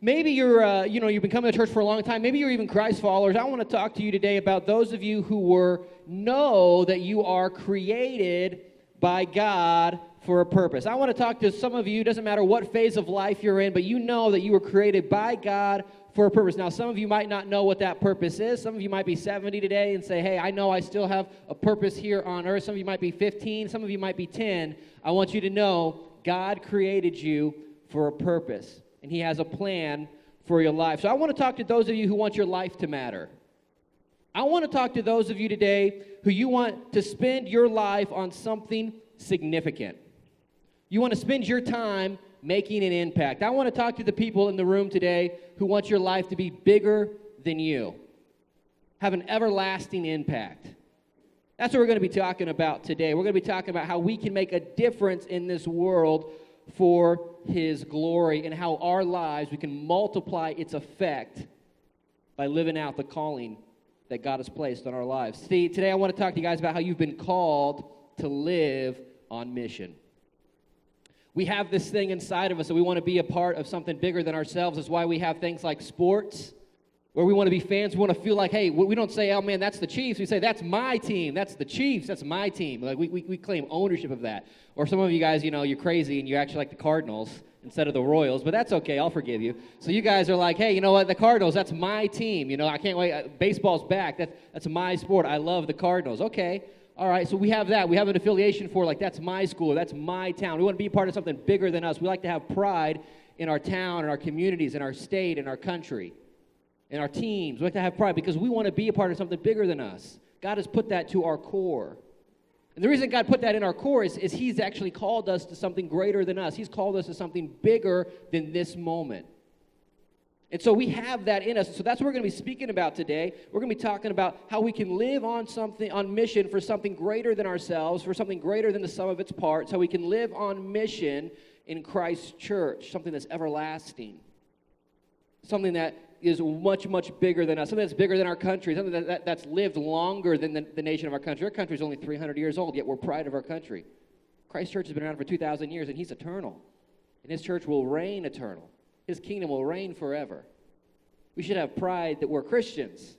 Maybe you've been coming to church for a long time. Maybe you're even Christ followers. I want to talk to you today about those of you who know that you are created by God for a purpose. I want to talk to some of you. Doesn't matter what phase of life you're in, but you know that you were created by God for a purpose. Now, some of you might not know what that purpose is. Some of you might be 70 today and say, hey, I know I still have a purpose here on earth. Some of you might be 15. Some of you might be 10. I want you to know God created you for a purpose, and he has a plan for your life. So I want to talk to those of you who want your life to matter. I want to talk to those of you today who you want to spend your life on something significant. You want to spend your time making an impact. I want to talk to the people in the room today who want your life to be bigger than you, have an everlasting impact. That's what we're going to be talking about today. We're going to be talking about how we can make a difference in this world for his glory, and how our lives, we can multiply its effect by living out the calling that God has placed on our lives. See, today I want to talk to you guys about how you've been called to live on mission. We have this thing inside of us that we want to be a part of something bigger than ourselves. That's why we have things like sports, where we want to be fans. We want to feel like, hey, we don't say, oh, man, that's the Chiefs. We say, that's my team. That's the Chiefs. That's my team. Like, we claim ownership of that. Or some of you guys, you're crazy, and you actually like the Cardinals instead of the Royals, but that's okay. I'll forgive you. So you guys are like, hey, you know what? The Cardinals, that's my team. I can't wait. Baseball's back. That's my sport. I love the Cardinals. Okay. All right, so we have that. We have an affiliation for, like, that's my school. That's my town. We want to be a part of something bigger than us. We like to have pride in our town, in our communities, in our state, in our country. In our teams. We like to have pride because we want to be a part of something bigger than us. God has put that to our core. And the reason God put that in our core is he's actually called us to something greater than us. He's called us to something bigger than this moment. And so we have that in us. So that's what we're going to be speaking about today. We're going to be talking about how we can live on mission for something greater than ourselves, for something greater than the sum of its parts, how we can live on mission in Christ's church, something that's everlasting, something that is much, much bigger than us, something that's bigger than our country, something that's lived longer than the nation of our country. Our country is only 300 years old, yet we're pride of our country. Christ's church has been around for 2,000 years, and he's eternal. And his church will reign eternal. His kingdom will reign forever. We should have pride that we're Christians,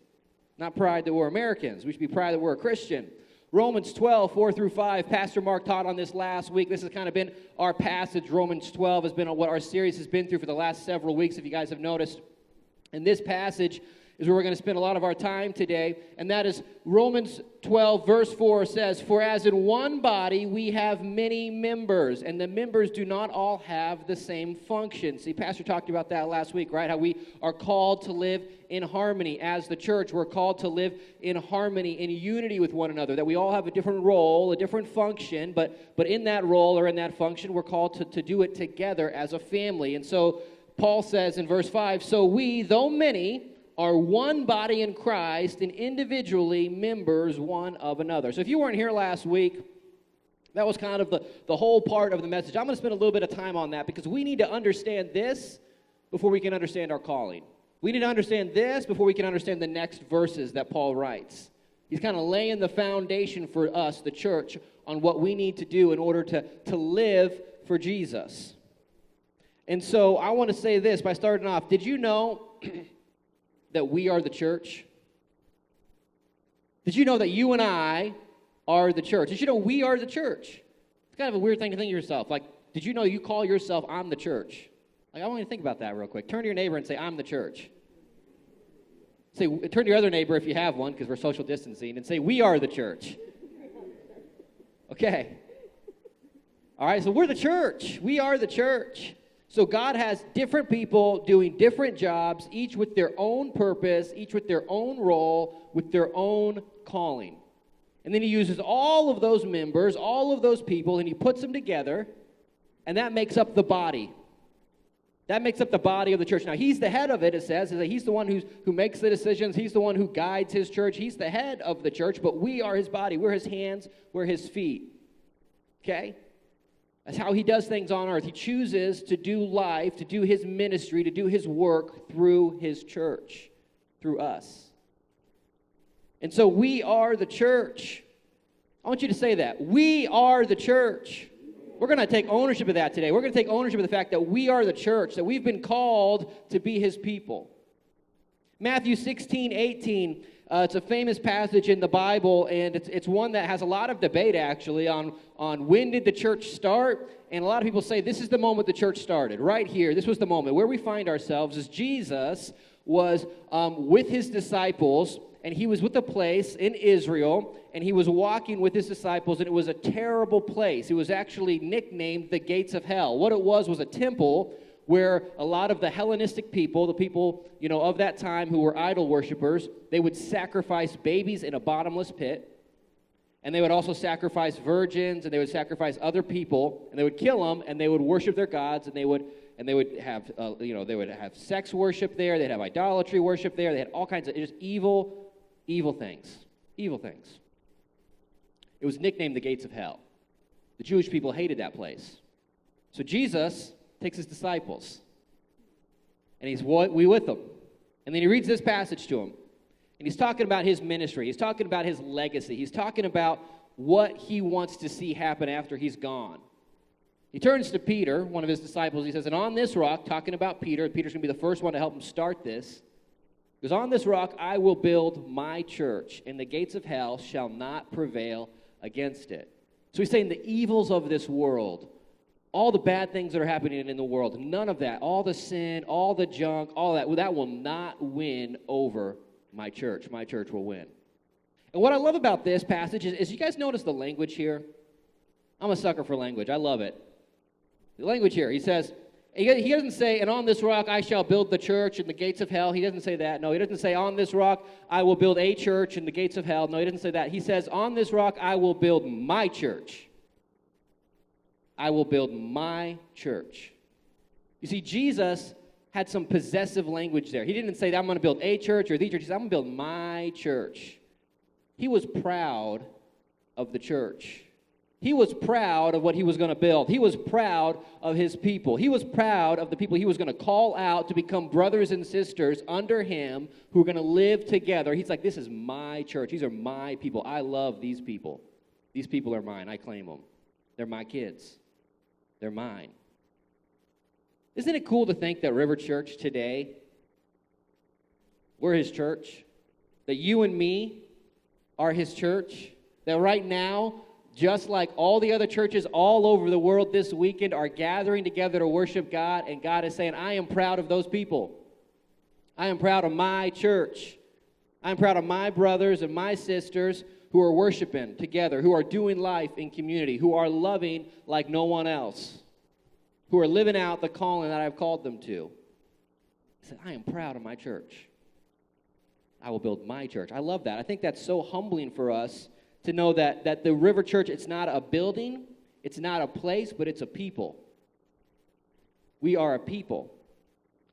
not pride that we're Americans. We should be proud that we're a Christian. Romans 12, 4 through 5, Pastor Mark taught on this last week. This has kind of been our passage. Romans 12 has been what our series has been through for the last several weeks, if you guys have noticed. And this passage is where we're going to spend a lot of our time today, and that is Romans 12, verse 4 says, "For as in one body we have many members, and the members do not all have the same function." See, Pastor talked about that last week, right? How we are called to live in harmony. As the church, we're called to live in harmony, in unity with one another, that we all have a different role, a different function, but in that role or in that function, we're called to do it together as a family. And so Paul says in verse 5, "So we, though many, are one body in Christ, and individually members one of another." So if you weren't here last week, that was kind of the whole part of the message. I'm going to spend a little bit of time on that because we need to understand this before we can understand our calling. We need to understand this before we can understand the next verses that Paul writes. He's kind of laying the foundation for us, the church, on what we need to do in order to live for Jesus. And so I want to say this by starting off. Did you know that we are the church? Did you know that you and I are the church? Did you know we are the church? It's kind of a weird thing to think of yourself. Like, did you know you call yourself, I'm the church? Like, I want you to think about that real quick. Turn to your neighbor and say, I'm the church. Turn to your other neighbor if you have one, because we're social distancing, and say, we are the church. Okay. All right, so we're the church. We are the church. So God has different people doing different jobs, each with their own purpose, each with their own role, with their own calling. And then he uses all of those members, all of those people, and he puts them together, and that makes up the body. That makes up the body of the church. Now, he's the head of it, it says. He's the one who makes the decisions. He's the one who guides his church. He's the head of the church, but we are his body. We're his hands. We're his feet. Okay? That's how he does things on earth. He chooses to do life, to do his ministry, to do his work through his church, through us. And so we are the church. I want you to say that. We are the church. We're going to take ownership of that today. We're going to take ownership of the fact that we are the church, that we've been called to be his people. Matthew 16:18, it's a famous passage in the Bible, and it's one that has a lot of debate, actually, on when did the church start. And a lot of people say this is the moment the church started, right here. This was the moment. Where we find ourselves is Jesus was with his disciples, and he was with a place in Israel, and he was walking with his disciples, and it was a terrible place. It was actually nicknamed the gates of hell. What it was a temple where a lot of the Hellenistic people, the people, of that time who were idol worshipers, they would sacrifice babies in a bottomless pit, and they would also sacrifice virgins, and they would sacrifice other people, and they would kill them, and they would worship their gods, and they would have, they would have sex worship there, they'd have idolatry worship there, they had all kinds of just evil things. Evil things. It was nicknamed the gates of hell. The Jewish people hated that place. So Jesus takes his disciples, and he's with them. And then he reads this passage to them, and he's talking about his ministry. He's talking about his legacy. He's talking about what he wants to see happen after he's gone. He turns to Peter, one of his disciples. He says, and on this rock, talking about Peter's going to be the first one to help him start this. Because on this rock I will build my church, and the gates of hell shall not prevail against it. So he's saying the evils of this world, all the bad things that are happening in the world, none of that, all the sin, all the junk, all that will not win over my church. My church will win. And what I love about this passage is you guys notice the language here? I'm a sucker for language. I love it. The language here, he says, he doesn't say, and on this rock I shall build the church and the gates of hell. He doesn't say that. No, he doesn't say, on this rock I will build a church and the gates of hell. No, he doesn't say that. He says, on this rock I will build my church. I will build my church. You see, Jesus had some possessive language there. He didn't say that I'm going to build a church or the church. He said, I'm going to build my church. He was proud of the church. He was proud of what he was going to build. He was proud of his people. He was proud of the people he was going to call out to become brothers and sisters under him who are going to live together. He's like, this is my church. These are my people. I love these people. These people are mine. I claim them. They're my kids. They're mine. Isn't it cool to think that River Church today, we're his church? That you and me are his church? That right now, just like all the other churches all over the world this weekend are gathering together to worship God, and God is saying, I am proud of those people. I am proud of my church. I am proud of my brothers and my sisters who are worshiping together, who are doing life in community, who are loving like no one else, who are living out the calling that I've called them to. He said, I am proud of my church. I will build my church. I love that. I think that's so humbling for us to know that the River Church, it's not a building, it's not a place, but it's a people. We are a people.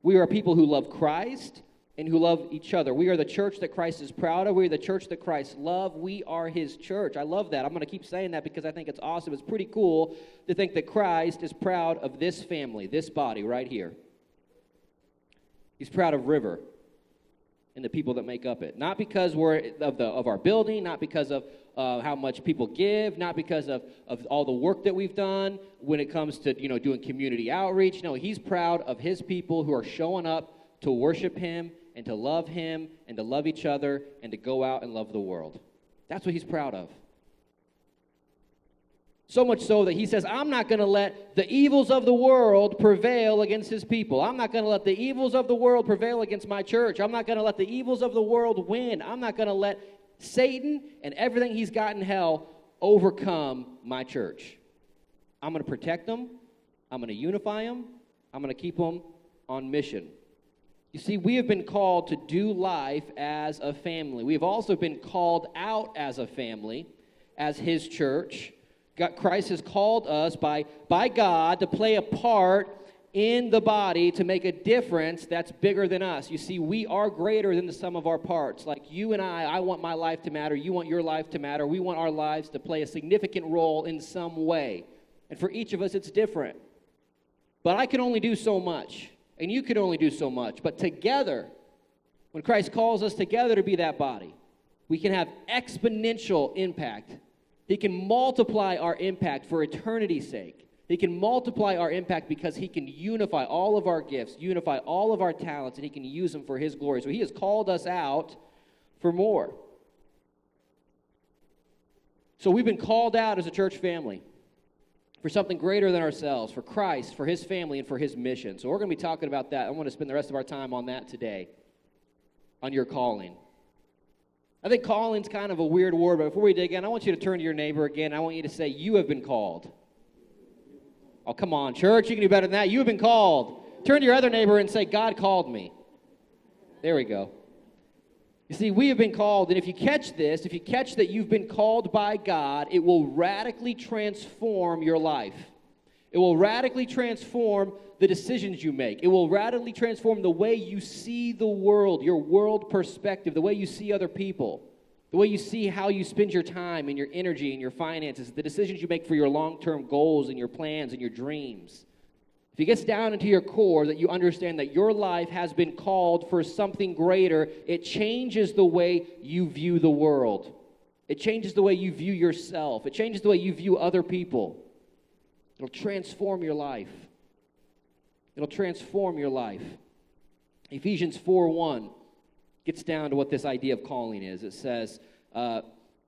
We are a people who love Christ and who love each other. We are the church that Christ is proud of. We are the church that Christ loves. We are his church. I love that. I'm going to keep saying that because I think it's awesome. It's pretty cool to think that Christ is proud of this family, this body right here. He's proud of River and the people that make up it. Not because we're of our building, not because of how much people give, not because of all the work that we've done when it comes to doing community outreach. No, he's proud of his people who are showing up to worship him and to love him and to love each other and to go out and love the world. That's what he's proud of. So much so that he says, I'm not going to let the evils of the world prevail against his people. I'm not going to let the evils of the world prevail against my church. I'm not going to let the evils of the world win. I'm not going to let Satan and everything he's got in hell overcome my church. I'm going to protect them. I'm going to unify them. I'm going to keep them on mission. You see, we have been called to do life as a family. We have also been called out as a family, as his church. Christ has called us by God to play a part in the body to make a difference that's bigger than us. You see, we are greater than the sum of our parts. Like you and I want my life to matter. You want your life to matter. We want our lives to play a significant role in some way. And for each of us, it's different. But I can only do so much, and you can only do so much. But together, when Christ calls us together to be that body, we can have exponential impact. He can multiply our impact for eternity's sake. He can multiply our impact because he can unify all of our gifts, unify all of our talents, and he can use them for his glory. So he has called us out for more. So we've been called out as a church family for something greater than ourselves, for Christ, for his family, and for his mission. So we're going to be talking about that. I want to spend the rest of our time on that today, on your calling. I think calling's kind of a weird word, but before we dig in, I want you to turn to your neighbor again. I want you to say, you have been called. Oh, come on, church, you can do better than that. You have been called. Turn to your other neighbor and say, God called me. There we go. You see, we have been called, and if you catch this, if you catch that you've been called by God, it will radically transform your life. It will radically transform the decisions you make. It will radically transform the way you see the world, your world perspective, the way you see other people, the way you see how you spend your time and your energy and your finances, the decisions you make for your long-term goals and your plans and your dreams. If it gets down into your core that you understand that your life has been called for something greater, it changes the way you view the world. It changes the way you view yourself. It changes the way you view other people. It'll transform your life. It'll transform your life. Ephesians 4:1 gets down to what this idea of calling is. It says,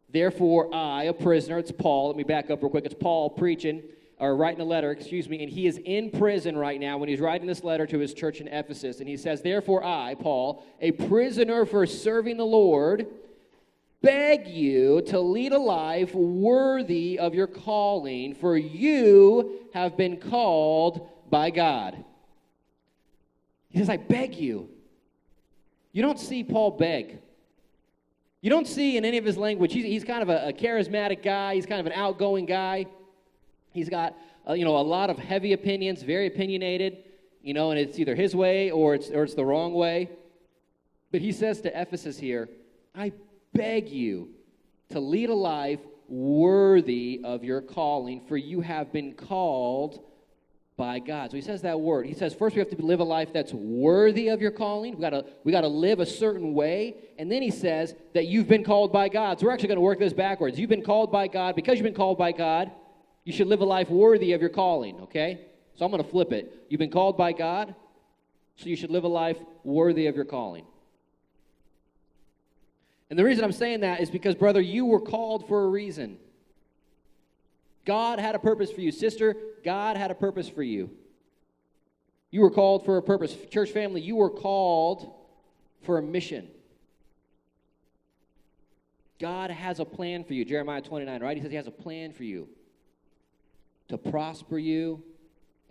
therefore I, a prisoner, it's Paul. Let me back up real quick. It's Paul preaching. Or writing a letter, and he is in prison right now when he's writing this letter to his church in Ephesus, and he says, therefore I, Paul, a prisoner for serving the Lord, beg you to lead a life worthy of your calling, for you have been called by God. He says, I beg you. You don't see Paul beg. You don't see in any of his language, he's kind of a charismatic guy, he's kind of an outgoing guy. He's got, a lot of heavy opinions, very opinionated, and it's either his way or it's the wrong way. But he says to Ephesus here, I beg you to lead a life worthy of your calling, for you have been called by God. So he says that word. He says first we have to live a life that's worthy of your calling. We got to live a certain way. And then he says that you've been called by God. So we're actually going to work this backwards. You've been called by God. Because you've been called by God, you should live a life worthy of your calling, okay? So I'm going to flip it. You've been called by God, so you should live a life worthy of your calling. And the reason I'm saying that is because, brother, you were called for a reason. God had a purpose for you. Sister, God had a purpose for you. You were called for a purpose. Church family, you were called for a mission. God has a plan for you. Jeremiah 29, right? He says he has a plan for you. To prosper you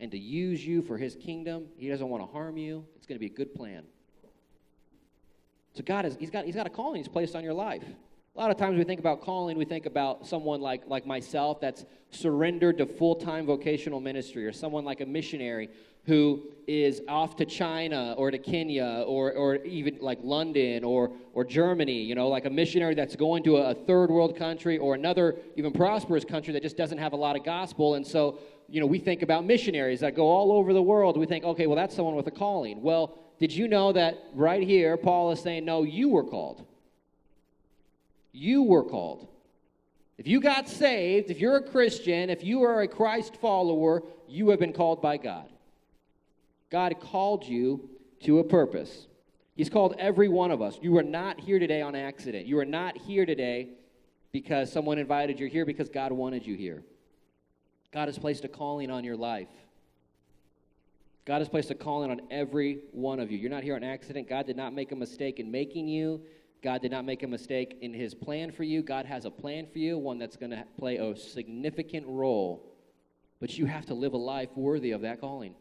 and to use you for his kingdom. He doesn't want to harm you. It's going to be a good plan. So he's got a calling he's placed on your life. A lot of times we think about calling, we think about someone like myself that's surrendered to full-time vocational ministry, or someone like a missionary who is off to China or to Kenya or even like London or Germany, like a missionary that's going to a third world country or another even prosperous country that just doesn't have a lot of gospel. And so, we think about missionaries that go all over the world. We think, okay, well, that's someone with a calling. Well, did you know that right here, Paul is saying, no, you were called. You were called. If you got saved, if you're a Christian, if you are a Christ follower, you have been called by God. God called you to a purpose. He's called every one of us. You are not here today on accident. You are not here today because someone invited you here, because God wanted you here. God has placed a calling on your life. God has placed a calling on every one of you. You're not here on accident. God did not make a mistake in making you. God did not make a mistake in his plan for you. God has a plan for you, one that's going to play a significant role. But you have to live a life worthy of that calling.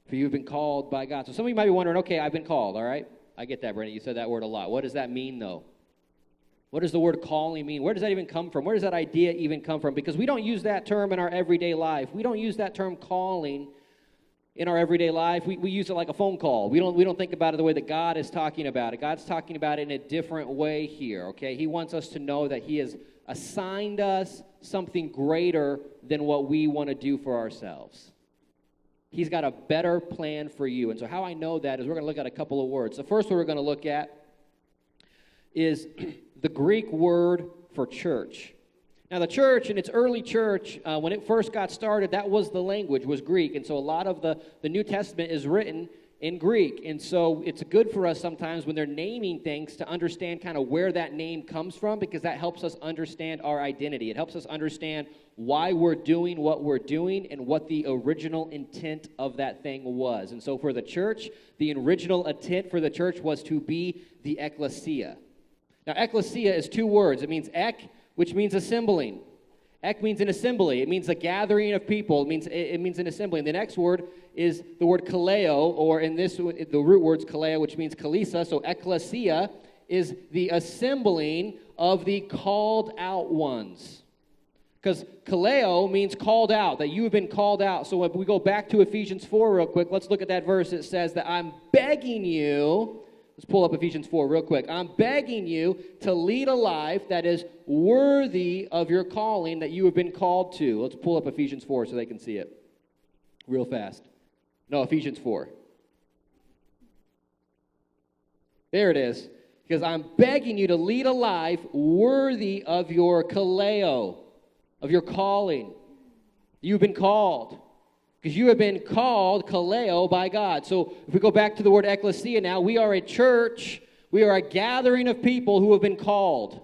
For you have been called by God. So some of you might be wondering, okay, I've been called, all right? I get that, Brennon. You said that word a lot. What does that mean, though? What does the word calling mean? Where does that even come from? Where does that idea even come from? Because we don't use that term in our everyday life. We don't use that term calling in our everyday life. We use it like a phone call. We don't think about it the way that God is talking about it. God's talking about it in a different way here, okay? He wants us to know that he has assigned us something greater than what we want to do for ourselves. He's got a better plan for you. And so how I know that is we're going to look at a couple of words. The first one we're going to look at is the Greek word for church. Now, the church, in its early church, when it first got started, that was the language, was Greek. And so a lot of the New Testament is written in Greek. And so it's good for us sometimes when they're naming things to understand kind of where that name comes from, because that helps us understand our identity. It helps us understand why we're doing what we're doing and what the original intent of that thing was. And so for the church, the original intent for the church was to be the ecclesia. Now, ecclesia is two words. It means ek, which means assembling. Ek means an assembly. It means a gathering of people. It means an assembly. And the next word is the word kaleo, or in this, the root word's kaleo, which means kalisa. So ecclesia is the assembling of the called out ones. Because kaleo means called out, that you have been called out. So if we go back to Ephesians 4 real quick, let's look at that verse. It says that I'm begging you. Let's pull up Ephesians 4 real quick. I'm begging you to lead a life that is worthy of your calling that you have been called to. Let's pull up Ephesians 4 so they can see it real fast. No, Ephesians 4. There it is. Because I'm begging you to lead a life worthy of your kaleo, of your calling. You've been called. Because you have been called kaleo by God. So if we go back to the word ecclesia now, we are a church. We are a gathering of people who have been called.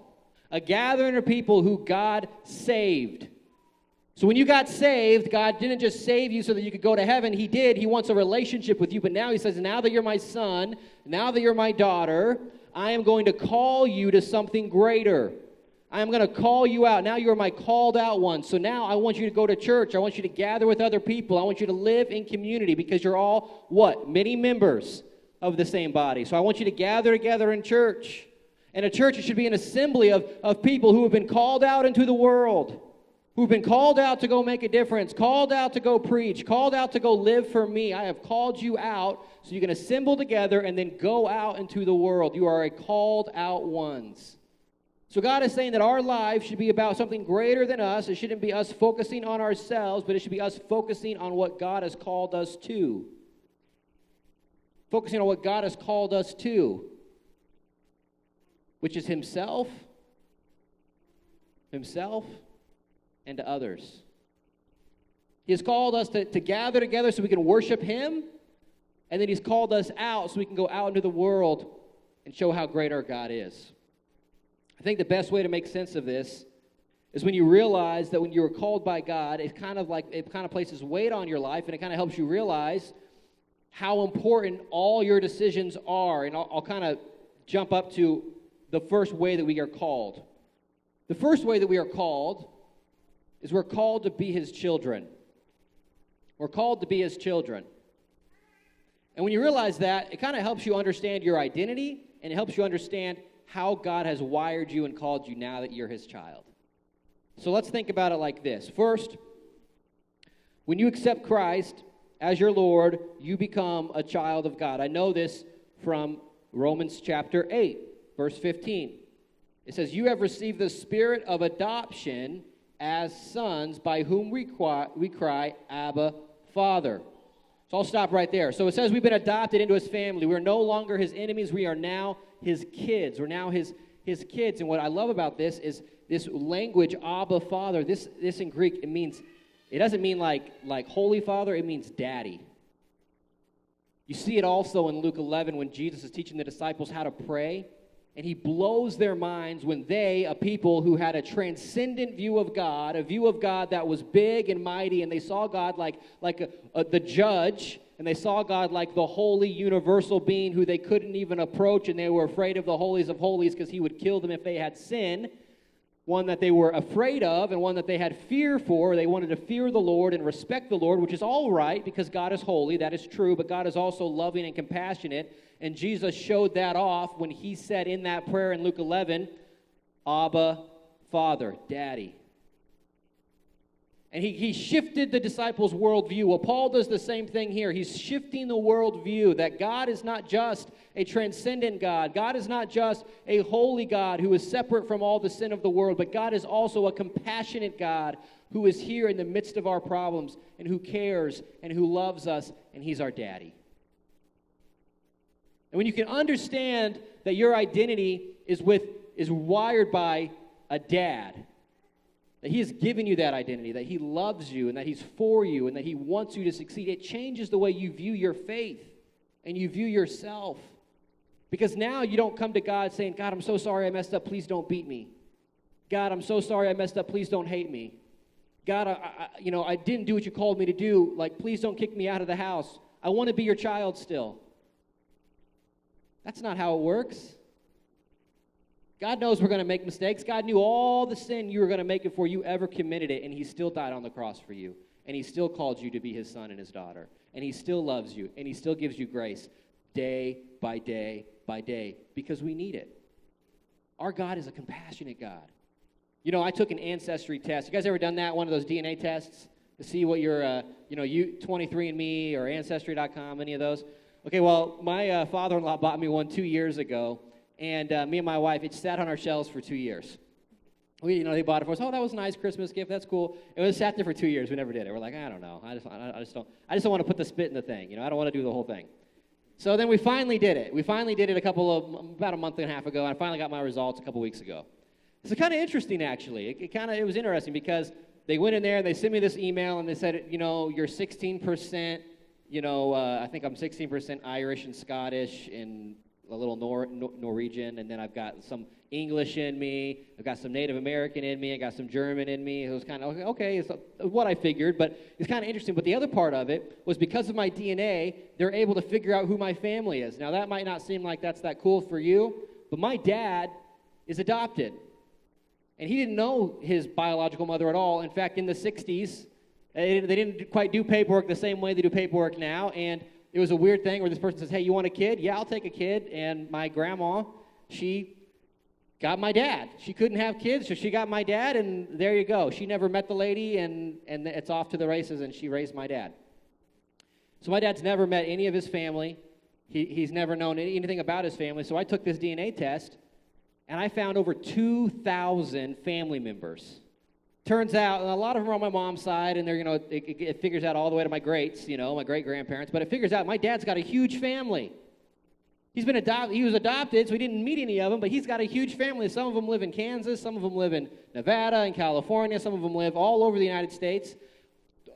A gathering of people who God saved. So when you got saved, God didn't just save you so that you could go to heaven. He did. He wants a relationship with you. But now he says, now that you're my son, now that you're my daughter, I am going to call you to something greater. I am going to call you out. Now you are my called out one. So now I want you to go to church. I want you to gather with other people. I want you to live in community because you're all, what? Many members of the same body. So I want you to gather together in church. And a church should be an assembly of people who have been called out into the world, who've been called out to go make a difference, called out to go preach, called out to go live for me. I have called you out so you can assemble together and then go out into the world. You are a called out ones. So God is saying that our lives should be about something greater than us. It shouldn't be us focusing on ourselves, but it should be us focusing on what God has called us to. Focusing on what God has called us to, which is himself, and to others. He has called us to gather together so we can worship him, and then he's called us out so we can go out into the world and show how great our God is. I think the best way to make sense of this is when you realize that when you were called by God, it kind of places weight on your life, and it kind of helps you realize how important all your decisions are. And I'll kind of jump up to the first way that we are called. The first way that we are called is we're called to be his children. We're called to be his children. And when you realize that, it kind of helps you understand your identity, and it helps you understand how God has wired you and called you now that you're his child. So let's think about it like this. First, when you accept Christ as your Lord, you become a child of God. I know this from Romans chapter 8, verse 15. It says, you have received the spirit of adoption as sons, by whom we cry, Abba, Father. So I'll stop right there. So it says we've been adopted into his family. We're no longer his enemies. We are now his kids. We're now his kids. And what I love about this is this language, Abba, Father. This in Greek, it doesn't mean like Holy Father. It means daddy. You see it also in Luke 11 when Jesus is teaching the disciples how to pray. And he blows their minds when they, a people who had a transcendent view of God, a view of God that was big and mighty, and they saw God like the judge, and they saw God like the holy universal being who they couldn't even approach, and they were afraid of the holies of holies because he would kill them if they had sin. One that they were afraid of and one that they had fear for. They wanted to fear the Lord and respect the Lord, which is all right because God is holy. That is true, but God is also loving and compassionate. And Jesus showed that off when he said in that prayer in Luke 11, Abba, Father, Daddy. And he shifted the disciples' worldview. Well, Paul does the same thing here. He's shifting the worldview that God is not just a transcendent God. God is not just a holy God who is separate from all the sin of the world, but God is also a compassionate God who is here in the midst of our problems and who cares and who loves us, and he's our daddy. And when you can understand that your identity is wired by a dad, that he has given you that identity, that he loves you and that he's for you and that he wants you to succeed, it changes the way you view your faith and you view yourself. Because now you don't come to God saying, God, I'm so sorry I messed up. Please don't beat me. God, I'm so sorry I messed up. Please don't hate me. God, I didn't do what you called me to do. Like, please don't kick me out of the house. I want to be your child still. That's not how it works. God knows we're going to make mistakes. God knew all the sin you were going to make before you ever committed it, and he still died on the cross for you. And he still called you to be his son and his daughter. And he still loves you, and he still gives you grace day by day by day because we need it. Our God is a compassionate God. You know, I took an ancestry test. You guys ever done that, one of those DNA tests to see what your, 23andMe or Ancestry.com, any of those? Okay, well, my father-in-law bought me one 2 years ago, and me and my wife, it sat on our shelves for 2 years. They bought it for us. Oh, that was a nice Christmas gift. That's cool. It was sat there for 2 years. We never did it. We're like, I don't know. I just don't want to put the spit in the thing. I don't want to do the whole thing. So then we finally did it. We finally did it about a month and a half ago, and I finally got my results a couple weeks ago. It's kind of interesting, actually. It was interesting because they went in there and they sent me this email and they said, you're 16%, I think I'm 16% Irish and Scottish and a little Norwegian, and then I've got some English in me, I've got some Native American in me, I got some German in me. It was kind of, okay, it's what I figured, but it's kind of interesting. But the other part of it was because of my DNA, they're able to figure out who my family is. Now, that might not seem like that's that cool for you, but my dad is adopted. And he didn't know his biological mother at all. In fact, in the 60s, they didn't quite do paperwork the same way they do paperwork now. And it was a weird thing where this person says, hey, you want a kid? Yeah, I'll take a kid. And my grandma, she got my dad. She couldn't have kids, so she got my dad, and there you go. She never met the lady, and it's off to the races, and she raised my dad. So my dad's never met any of his family. He's never known anything about his family. So I took this DNA test, and I found over 2,000 family members. Turns out, a lot of them are on my mom's side, and they're, it figures out all the way to my greats, my great-grandparents, but it figures out my dad's got a huge family. He was adopted, so he didn't meet any of them, but he's got a huge family. Some of them live in Kansas, some of them live in Nevada and California, some of them live all over the United States.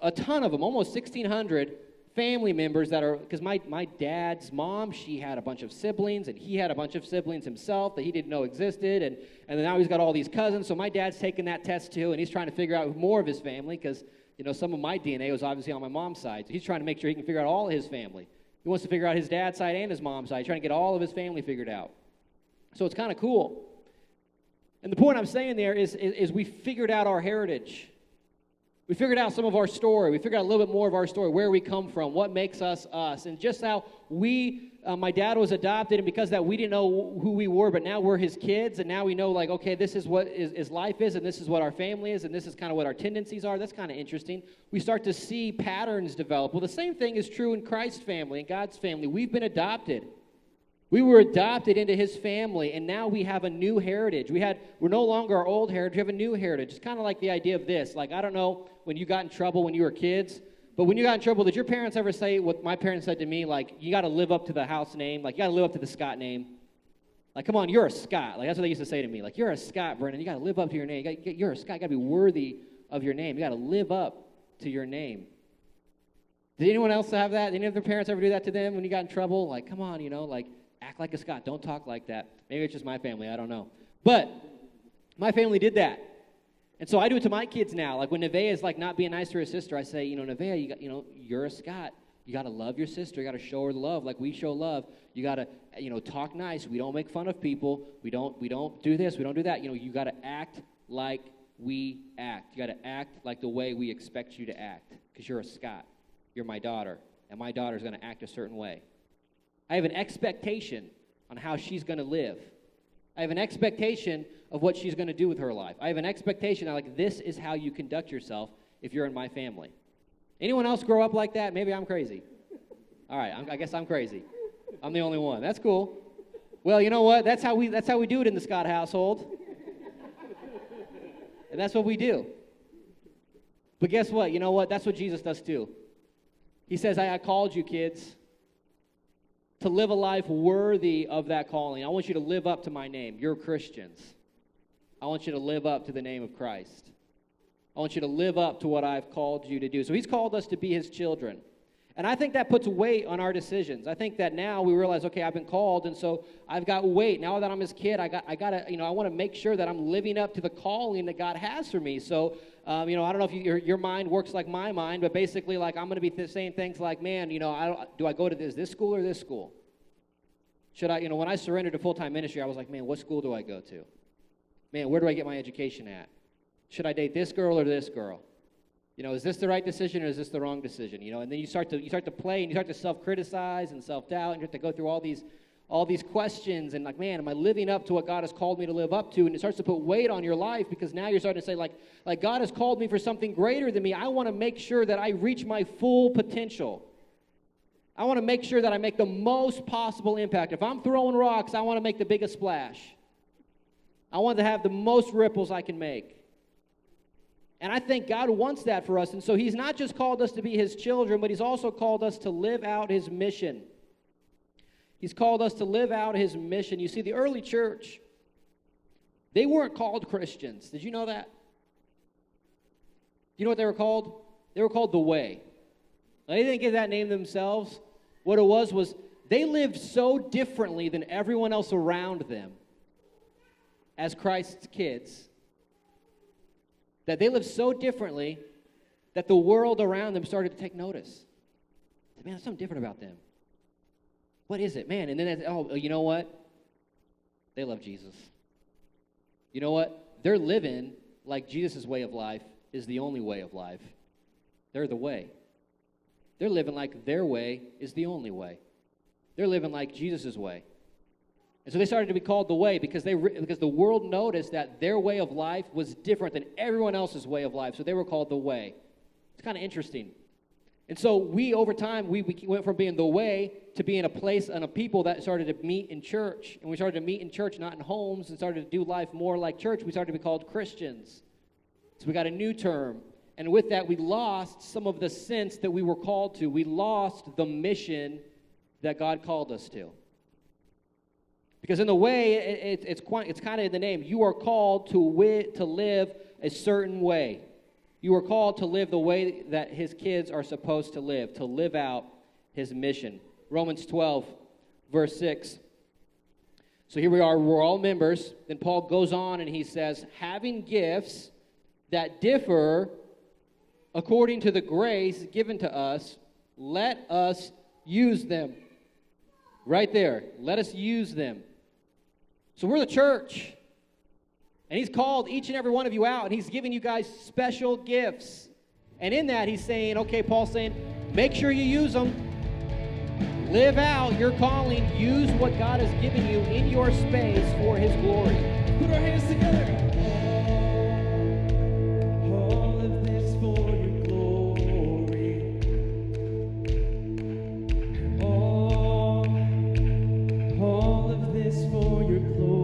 A ton of them, almost 1,600 family members that are, because my dad's mom, she had a bunch of siblings, and he had a bunch of siblings himself that he didn't know existed, and then now he's got all these cousins, so my dad's taking that test too, and he's trying to figure out more of his family, because, some of my DNA was obviously on my mom's side, so he's trying to make sure he can figure out all of his family. He wants to figure out his dad's side and his mom's side. He's trying to get all of his family figured out. So it's kind of cool. And the point I'm saying there is we figured out our heritage. We figured out some of our story. We figured out a little bit more of our story, where we come from, what makes us us, and just how my dad was adopted, and because of that, we didn't know who we were, but now we're his kids, and now we know, okay, this is what his life is, and this is what our family is, and this is kind of what our tendencies are. That's kind of interesting. We start to see patterns develop. Well, the same thing is true in Christ's family, in God's family. We've been adopted. We were adopted into his family, and now we have a new heritage. We're no longer our old heritage. We have a new heritage. It's kind of like the idea of this. I don't know when you got in trouble when you were kids, but when you got in trouble, did your parents ever say what my parents said to me, you got to live up to the house name, you got to live up to the Scott name? Come on, you're a Scott. That's what they used to say to me. You're a Scott, Brennon. You got to live up to your name. You're a Scott. You got to be worthy of your name. You got to live up to your name. Did anyone else have that? Did any of their parents ever do that to them when you got in trouble? Come on, act like a Scott. Don't talk like that. Maybe it's just my family. I don't know. But my family did that. And so I do it to my kids now. When Nevaeh is not being nice to her sister, I say, Nevaeh, you're a Scott. You got to love your sister. You got to show her love like we show love. You got to, talk nice. We don't make fun of people. We don't do this. We don't do that. You got to act like we act. You got to act like the way we expect you to act, because you're a Scott. You're my daughter, and my daughter's going to act a certain way. I have an expectation on how she's going to live. I have an expectation of what she's going to do with her life. I have an expectation of, this is how you conduct yourself if you're in my family. Anyone else grow up like that? Maybe I'm crazy. All right, I guess I'm crazy. I'm the only one. That's cool. Well, you know what? That's how we do it in the Scott household. And that's what we do. But guess what? You know what? That's what Jesus does too. He says, I called you, kids, to live a life worthy of that calling. I want you to live up to my name. You're Christians. I want you to live up to the name of Christ. want you to live up to what I've called you to do. So he's called us to be his children. And I think that puts weight on our decisions. I think that now we realize, okay, I've been called, and so I've got weight. Now that I'm his kid, I gotta, I want to make sure that I'm living up to the calling that God has for me. So, I don't know if your mind works like my mind, but basically, like, I'm going to be saying things like, man, do I go to this school or this school? Should I, when I surrendered to full-time ministry, I was like, man, what school do I go to? Man, where do I get my education at? Should I date this girl or this girl? Is this the right decision or is this the wrong decision? And then you start to play and you start to self-criticize and self-doubt, and you have to go through all these questions and, like, man, am I living up to what God has called me to live up to? And it starts to put weight on your life, because now you're starting to say, like God has called me for something greater than me. I want to make sure that I reach my full potential. I want to make sure that I make the most possible impact. If I'm throwing rocks, I want to make the biggest splash. I want to have the most ripples I can make. And I think God wants that for us. And so he's not just called us to be his children, but he's also called us to live out his mission. He's called us to live out his mission. You see, the early church, they weren't called Christians. Did you know that? You know what they were called? They were called the Way. Now, they didn't give that name themselves. What it was they lived so differently than everyone else around them as Christ's kids, that they lived so differently that the world around them started to take notice. Man, there's something different about them. What is it, man? And then, you know what? They love Jesus. You know what? They're living like Jesus' way of life is the only way of life. They're the way. They're living like their way is the only way. They're living like Jesus' way. And so they started to be called the Way because the world noticed that their way of life was different than everyone else's way of life. So they were called the Way. It's kind of interesting. And so we, over time, we went from being the Way to being a place and a people that started to meet in church. And we started to meet in church, not in homes, and started to do life more like church. We started to be called Christians. So we got a new term. And with that, we lost some of the sense that we were called to. We lost the mission that God called us to. Because in the Way, it's kind of in the name. You are called to live a certain way. You are called to live the way that his kids are supposed to live out his mission. Romans 12, verse 6. So here we are, we're all members. Then Paul goes on and he says, having gifts that differ according to the grace given to us, let us use them. Right there, let us use them. So we're the church. And he's called each and every one of you out, and he's giving you guys special gifts. And in that, he's saying, okay, Paul's saying, make sure you use them. Live out your calling. Use what God has given you in your space for his glory. Put our hands together. All of this for your glory. All of this for your glory.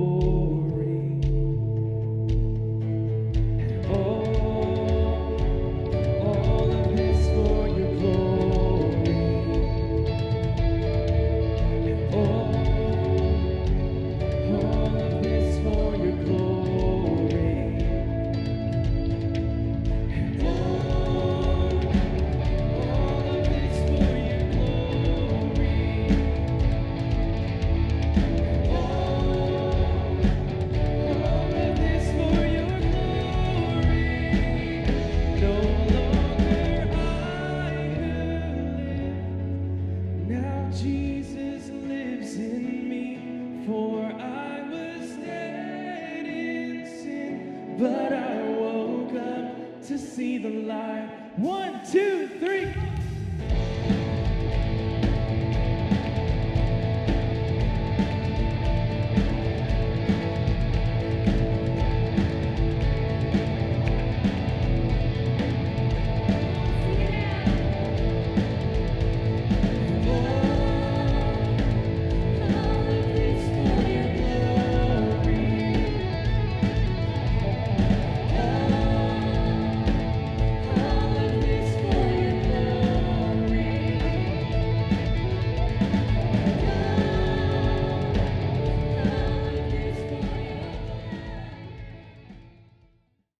But I woke up to see the light. 1, 2, 3.